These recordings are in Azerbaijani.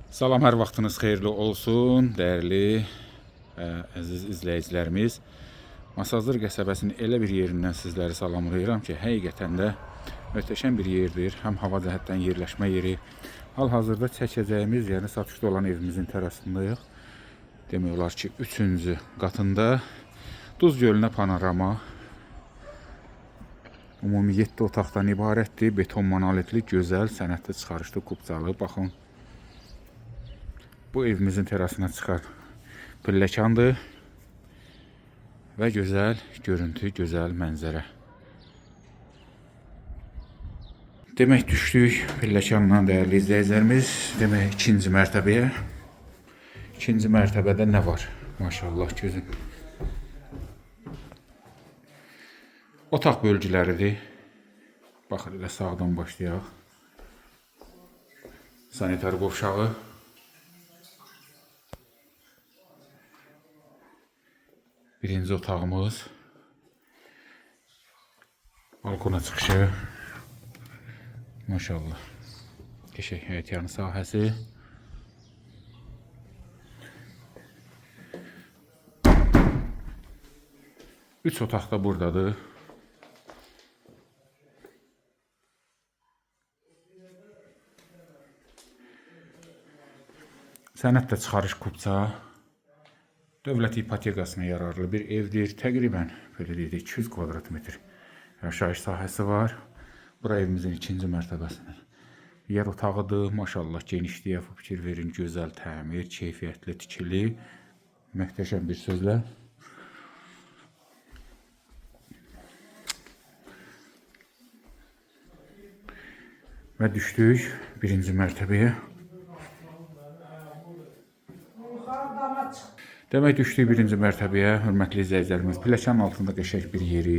Salam, hər vaxtınız xeyirli olsun, dəyərli əziz izləyicilərimiz. Masazır qəsəbəsinin elə bir yerindən sizləri salamlayıram ki, həqiqətən də möhtəşəm bir yerdir. Həm hava cəhətdən yerləşmə yeri. Hal-hazırda çəkəcəyimiz, yəni satışda olan evimizin tərəfindəyik. Demək olar ki, 3-cü qatında Duz gölünə panorama. Ümumi 7 otaqdan ibarətdir. Beton monolitli, gözəl, sənətli çıxarışlı kubcalı. Baxın. Bu evimizin terasına çıxar pilləkandır və gözəl görüntü, gözəl mənzərə. Demək düşdük pilləkanla dəyərli izləyicilərimiz. Demək 2-ci mərtəbəyə. 2-ci mərtəbədə nə var? Maşallah gözüm. Otaq bölgüləridir. Baxın, elə sağdan başlayaq. Sanitar qovşağı. Birinci otağımız. Balkona çıxışı. Maşallah. Qəşəng həyətyanı sahəsi. Üç otaq da buradadır. Sənətlə çıxarış kubca. Dövlət ipotekasına yararlı bir evdir. Təqribən belə deyək 200 kvadrat metr yaşayış sahəsi var. Bura evimizin 2-ci mərtəbəsidir. Yer otağıdır. Maşallah genişliyə fikir verin. Gözəl təmir, keyfiyyətli tikili. Möhtəşəm bir sözlə. Və düşdük 1-ci mərtəbəyə. Demək düşdük 1-ci mərtəbəyə, hörmətli izləyicilərimiz. Pilləkanın altında qəşəng bir yeri.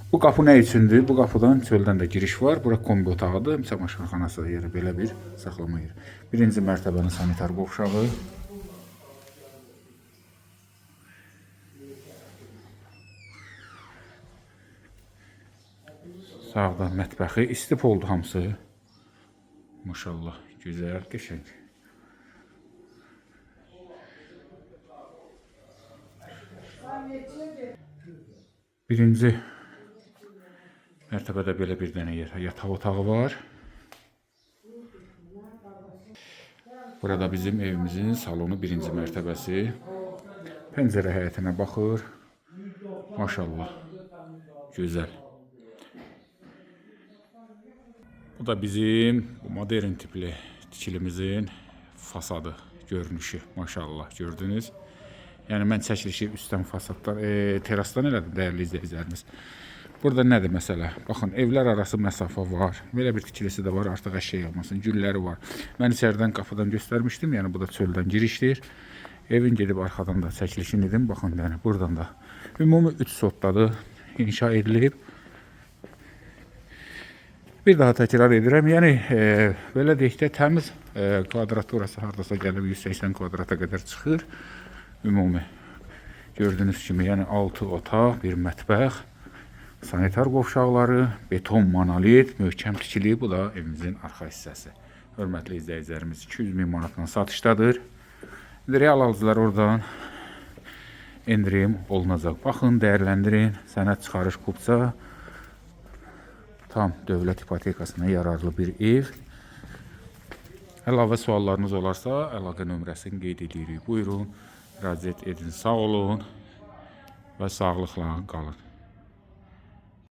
Bu qapı nə üçündür? Bu qapıdan çöldən də giriş var. Bura kombi otağıdır. Çamaşırxanası yeri, belə bir saxlama yeri. 1-ci mərtəbənin sanitar qovşağı. Sağda mətbəxi. İstip oldu hamısı. Maşallah, gözəl, qəşəng. Birinci mərtəbədə belə bir dənə yataq otağı var. Burada bizim evimizin salonu 1-ci mərtəbəsi. Pəncərə həyətinə baxır. Maşallah, gözəl. Bu da bizim modern tipli tikilimizin fasadı, görünüşü. Maşallah, gördünüz. Yəni mən çəkilişi üstdən fasaddan, terasdan elədim dəyərli izləyicilərimiz. Burada nədir məsələ? Baxın, evlər arası məsafə var. Belə bir tikilisi də var, artıq əşya olmasın. Gülləri var. Mən içəridən qapıdan göstərmişdim. Yəni bu da çöldən girişdir. Evin gedib arxadan da çəkilişini edim. Baxın, yəni buradan da ümumi 3 sotdadır. İnşa edilib. Bir daha təkrar edirəm. Yəni belə deyək də təmiz kvadraturası hardasa gəlib 180 kvadrata qədər çıxır. Ümumi gördüyünüz kimi, yəni 6 otaq, bir mətbəx, sanitar qovşaqları, beton monolit, möhkəm tikili. Bu da evimizin arxa hissəsi. Hörmətli izləyicilərimiz 200.000 manatdan satışdadır. Real alıcılar oradan endirim olunacaq. Baxın, dəyərləndirin. Sənət çıxarış kubca. Tam dövlət ipotekasına yararlı bir ev. Əlavə suallarınız olarsa, əlaqə nömrəsini qeyd edirik. Buyurun, müraciət edin. Sağ olun və sağlıqla qalın.